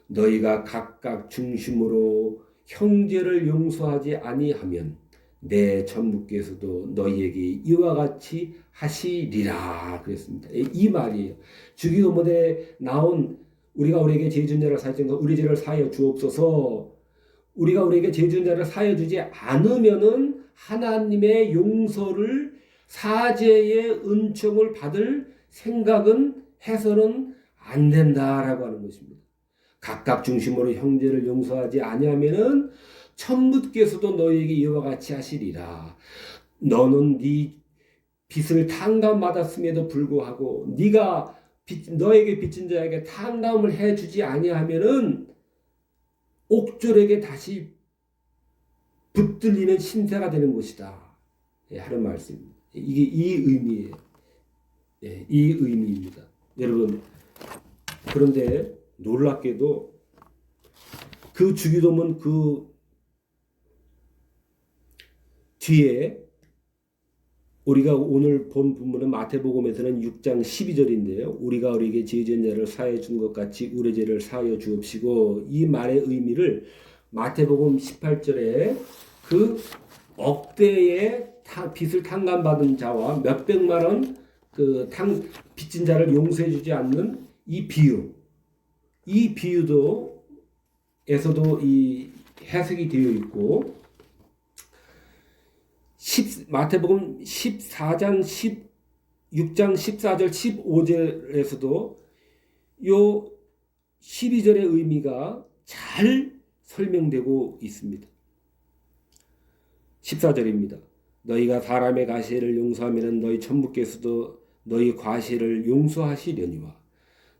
너희가 각각 중심으로 형제를 용서하지 아니하면 내 천부께서도 너희에게 이와 같이 하시리라 그랬습니다. 이 말이에요. 주기도문에 나온 우리가 우리에게 죄 지은 자를 사하여 주옵소서, 우리 죄를 사하여 주옵소서. 우리가 우리에게 죄 지은 자를 사하여 주지 않으면은 하나님의 용서를, 사죄의 은총을 받을 생각은 해서는 안 된다라고 하는 것입니다. 각각 중심으로 형제를 용서하지 아니하면은 천부께서도 너희에게 이와 같이 하시리라. 너는 네 빚을 탕감받았음에도 불구하고 네가 너에게 빚진 자에게 탕감을 해주지 아니하면은 옥졸에게 다시 붙들리는 신세가 되는 것이다. 하는 말씀입니다. 이게 이 의미예요. 이 의미입니다. 여러분, 그런데 놀랍게도 그 주기도문 그 뒤에 우리가 오늘 본 본문은 마태복음에서는 6장 12절인데요. 우리가 우리에게 죄 지은 자를 사하여 준 것 같이 우리 죄를 사하여 주옵시고, 이 말의 의미를 마태복음 18절에 그 억대의 빚을 탕감받은 자와 몇백만 원 그 빚진 자를 용서해 주지 않는 이 비유도 에서도 이 해석이 되어 있고, 마태복음 14장 16장 14절 15절에서도 요 12절의 의미가 잘 설명되고 있습니다. 14절입니다. 너희가 사람의 과실을 용서하면 너희 천부께서도 너희 과실을 용서하시려니와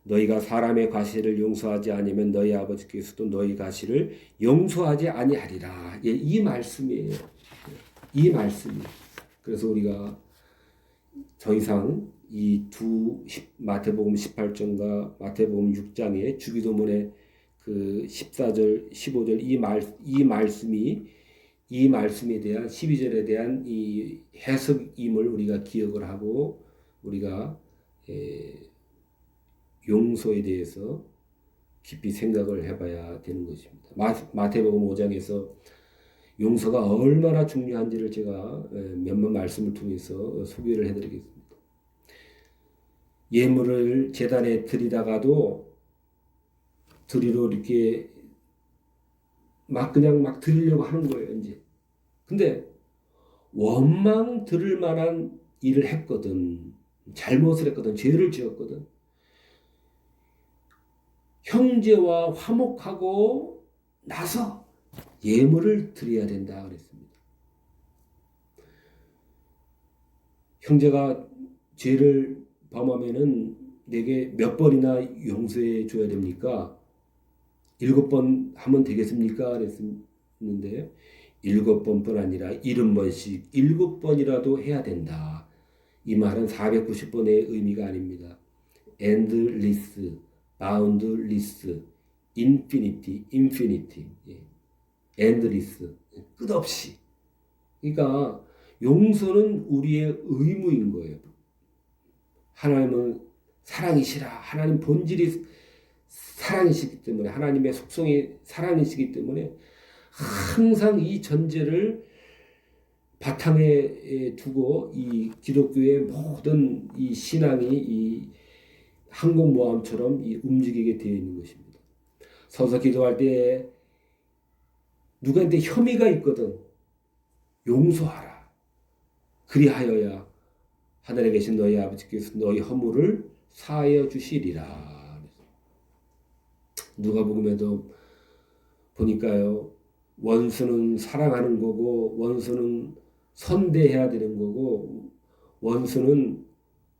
너희가 사람의 과실을 용서하지 않으면 너희 아버지께서도 너희 과실을 용서하지 아니하리라. 이 말씀이에요. 이 말씀이. 그래서 우리가 더 이상 이 두 마태복음 18장과 마태복음 6장의 주기도문의 그 14절, 15절 이 말씀에 대한 12절에 대한 이 해석임을 우리가 기억을 하고 우리가 용서에 대해서 깊이 생각을 해봐야 되는 것입니다. 마태복음 5장에서 용서가 얼마나 중요한지를 제가 몇몇 말씀을 통해서 소개를 해드리겠습니다. 예물을 제단에 드리다가도 드리러 이렇게 그냥 막 드리려고 하는 거예요, 이제. 근데 원망 들을 만한 일을 했거든. 잘못을 했거든. 죄를 지었거든. 형제와 화목하고 나서 예물을 드려야 된다 그랬습니다. 형제가 죄를 범하면은 내게 몇 번이나 용서해 줘야 됩니까? 7번 하면 되겠습니까? 그랬는데 7번뿐 아니라 70번씩 7번이라도 해야 된다. 이 말은 490번의 의미가 아닙니다. endless, boundless, infinity, endless, 끝없이. 그러니까 용서는 우리의 의무인 거예요. 하나님은 사랑이시라. 하나님 본질이 사랑이시기 때문에, 하나님의 속성이 사랑이시기 때문에 항상 이 전제를 바탕에 두고 이 기독교의 모든 이 신앙이 이 항공모함처럼 움직이게 되어 있는 것입니다. 서서 기도할 때 누구한테 혐의가 있거든 용서하라. 그리하여야 하늘에 계신 너희 아버지께서 너희 허물을 사하여 주시리라. 누가복음에도 보니까요, 원수는 사랑하는 거고 원수는 선대해야 되는 거고 원수는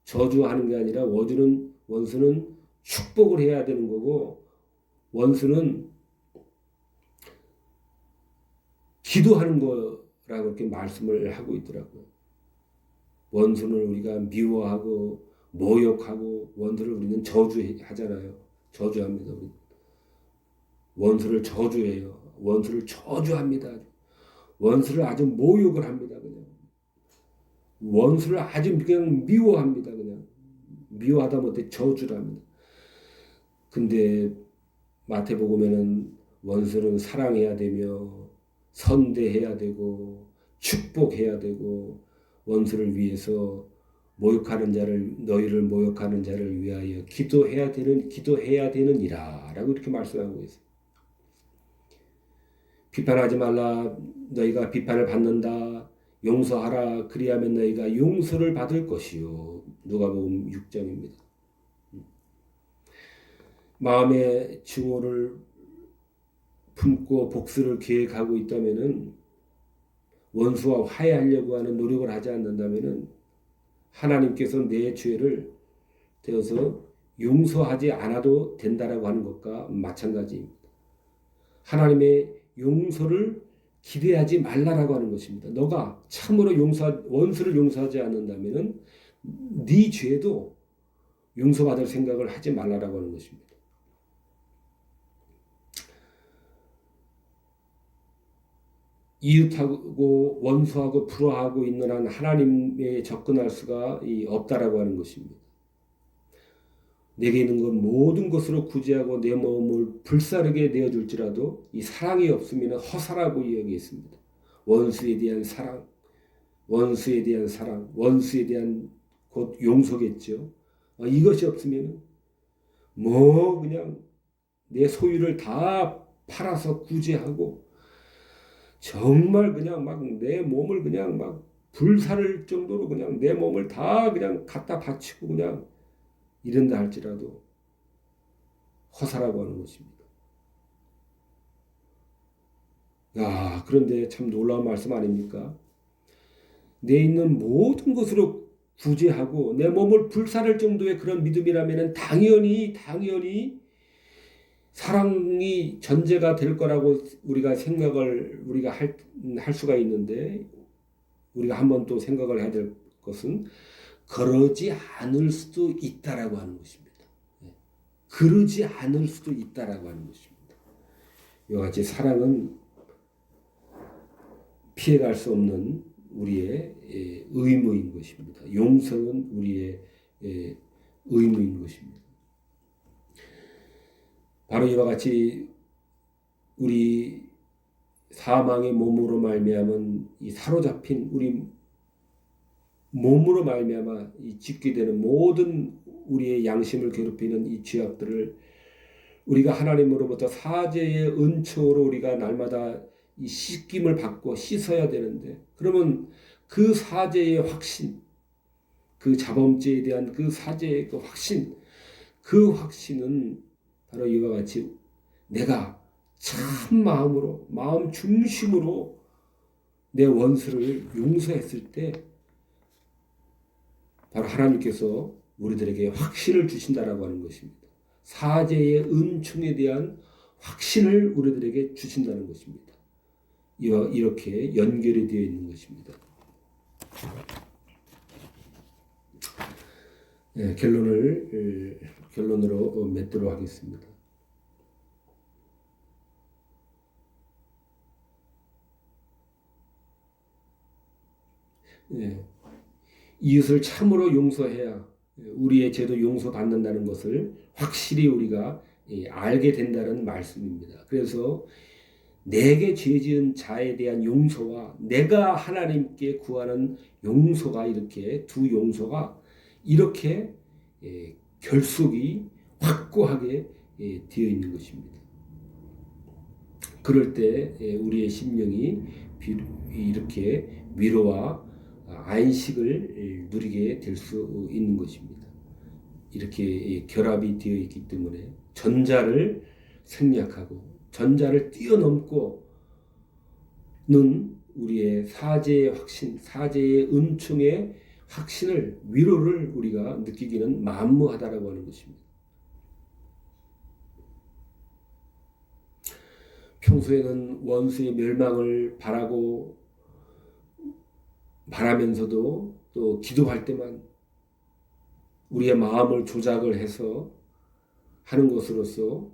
저주하는 게 아니라 원수는 축복을 해야 되는 거고 원수는 기도하는 거라고 이렇게 말씀을 하고 있더라고요. 원수는 우리가 미워하고 모욕하고 원수를 우리는 저주하잖아요. 저주합니다. 우리. 원수를 저주해요. 원수를 저주합니다. 원수를 아주 모욕을 합니다. 그냥 원수를 아주 그냥 미워합니다. 그냥 미워하다 못해 저주를 합니다. 근데 마태복음에는 원수는 사랑해야 되며 선대해야 되고 축복해야 되고 원수를 위해서 너희를 모욕하는 자를 위하여 기도해야 되느니라라고 이렇게 말씀하고 있어요. 비판하지 말라. 너희가 비판을 받는다. 용서하라. 그리하면 너희가 용서를 받을 것이요. 누가복음 6장입니다. 마음의 증오를 품고 복수를 계획하고 있다면은, 원수와 화해하려고 하는 노력을 하지 않는다면은 하나님께서 내 죄를 되어서 용서하지 않아도 된다라고 하는 것과 마찬가지입니다. 하나님의 용서를 기대하지 말라라고 하는 것입니다. 너가 참으로 원수를 용서하지 않는다면은 네 죄도 용서받을 생각을 하지 말라라고 하는 것입니다. 이웃하고 원수하고 불화하고 있는 한 하나님에 접근할 수가 없다라고 하는 것입니다. 내게 있는 것 모든 것으로 구제하고 내 마음을 불사르게 내어줄지라도 이 사랑이 없으면 허사라고 이야기했습니다. 원수에 대한 사랑, 원수에 대한 곧 용서겠죠. 이것이 없으면 그냥 내 소유를 다 팔아서 구제하고 정말 그냥 막 내 몸을 그냥 막 불사를 정도로 그냥 내 몸을 다 그냥 갖다 바치고 그냥 이런다 할지라도 허사라고 하는 것입니다. 그런데 참 놀라운 말씀 아닙니까? 내 있는 모든 것으로 구제하고 내 몸을 불사를 정도의 그런 믿음이라면 당연히 사랑이 전제가 될 거라고 우리가 할 수가 있는데, 우리가 한번 또 생각을 해야 될 것은 그러지 않을 수도 있다라고 하는 것입니다. 그러지 않을 수도 있다라고 하는 것입니다. 이와 같이 사랑은 피해갈 수 없는 우리의 의무인 것입니다. 용서는 우리의 의무인 것입니다. 바로 이와 같이 우리 사망의 몸으로 말미암은 이 사로잡힌 우리 몸으로 말미암아 이 짓게 되는 모든 우리의 양심을 괴롭히는 이 죄악들을 우리가 하나님으로부터 사죄의 은총으로 우리가 날마다 이 씻김을 받고 씻어야 되는데, 그러면 그 사죄의 확신, 그 자범죄에 대한 그 사죄의 그 확신은 바로 이와 같이 내가 참 마음 중심으로 내 원수를 용서했을 때 바로 하나님께서 우리들에게 확신을 주신다라고 하는 것입니다. 사죄의 은총에 대한 확신을 우리들에게 주신다는 것입니다. 이렇게 연결이 되어 있는 것입니다. 결론으로 맺도록 하겠습니다. 이웃을 참으로 용서해야 우리의 죄도 용서받는다는 것을 확실히 우리가 알게 된다는 말씀입니다. 그래서 내게 죄 지은 자에 대한 용서와 내가 하나님께 구하는 용서가 이렇게 두 용서가 이렇게 결속이 확고하게 되어 있는 것입니다. 그럴 때 우리의 심령이 이렇게 위로와 안식을 누리게 될 수 있는 것입니다. 이렇게 결합이 되어 있기 때문에 전자를 생략하고 전자를 뛰어넘고는 우리의 사죄의 확신, 사죄의 은총의 확신을, 위로를 우리가 느끼기는 만무하다라고 하는 것입니다. 평소에는 원수의 멸망을 바라면서도 또 기도할 때만 우리의 마음을 조작을 해서 하는 것으로서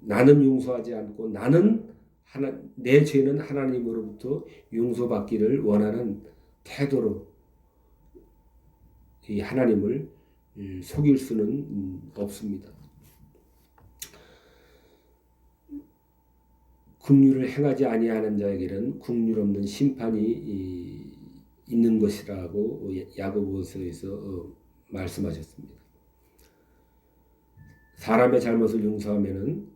나는 용서하지 않고 내 죄는 하나님으로부터 용서받기를 원하는 태도로 이 하나님을 속일 수는 없습니다. 긍휼을 행하지 아니하는 자에게는 긍휼 없는 심판이 있는 것이라고 야고보서에서 말씀하셨습니다. 사람의 잘못을 용서하면은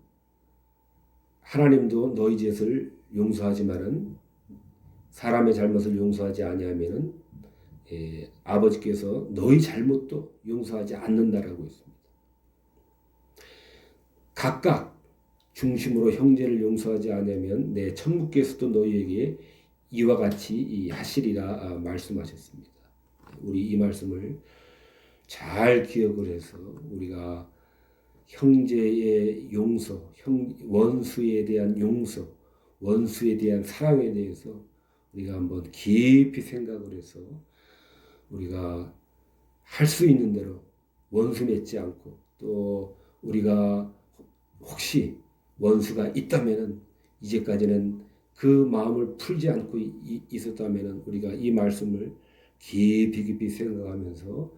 하나님도 너희 죄를 용서하지만은 사람의 잘못을 용서하지 아니하면은 아버지께서 너희 잘못도 용서하지 않는다라고 했습니다. 각각 중심으로 형제를 용서하지 않으면 내 천국께서도 너희에게 이와 같이 하시리라 말씀하셨습니다. 우리 이 말씀을 잘 기억을 해서 우리가 형제의 용서, 원수에 대한 용서, 원수에 대한 사랑에 대해서 우리가 한번 깊이 생각을 해서 우리가 할 수 있는 대로 원수 맺지 않고 또 우리가 혹시 원수가 있다면은 이제까지는 그 마음을 풀지 않고 있었다면은 우리가 이 말씀을 깊이 생각하면서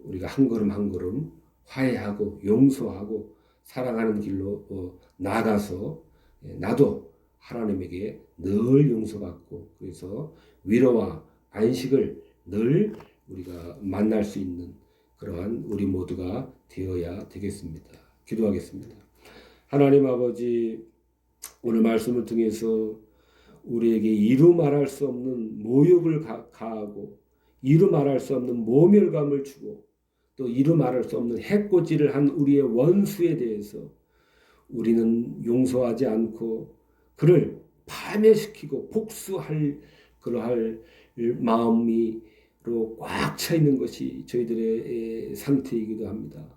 우리가 한 걸음 한 걸음 화해하고 용서하고 사랑하는 길로 나아가서 나도 하나님에게 늘 용서받고 그래서 위로와 안식을 늘 우리가 만날 수 있는 그러한 우리 모두가 되어야 되겠습니다. 기도하겠습니다. 하나님 아버지, 오늘 말씀을 통해서 우리에게 이루 말할 수 없는 모욕을 가하고 이루 말할 수 없는 모멸감을 주고 또 이루 말할 수 없는 해코지를 한 우리의 원수에 대해서 우리는 용서하지 않고 그를 파멸시키고 복수할 그러할 마음으로 꽉 차 있는 것이 저희들의 상태이기도 합니다.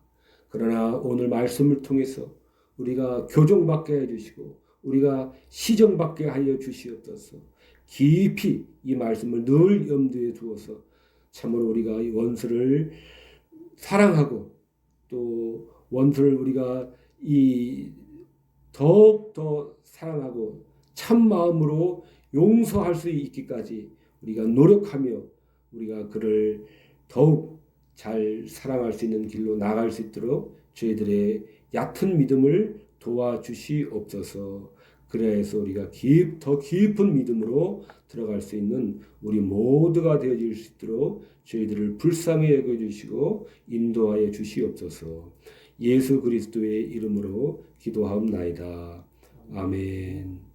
그러나 오늘 말씀을 통해서 우리가 교정받게 해주시고 우리가 시정받게 하여 주시옵소서. 깊이 이 말씀을 늘 염두에 두어서 참으로 우리가 이 원수를 사랑하고 또 원수를 우리가 더욱 더 사랑하고 참 마음으로 용서할 수 있기까지 우리가 노력하며 우리가 그를 더욱 잘 사랑할 수 있는 길로 나아갈 수 있도록 저희들의 얕은 믿음을 도와주시옵소서. 그래서 우리가 더 깊은 믿음으로 들어갈 수 있는 우리 모두가 되어질 수 있도록 저희들을 불쌍히 여겨주시고 인도하여 주시옵소서. 예수 그리스도의 이름으로 기도하옵나이다. 아멘.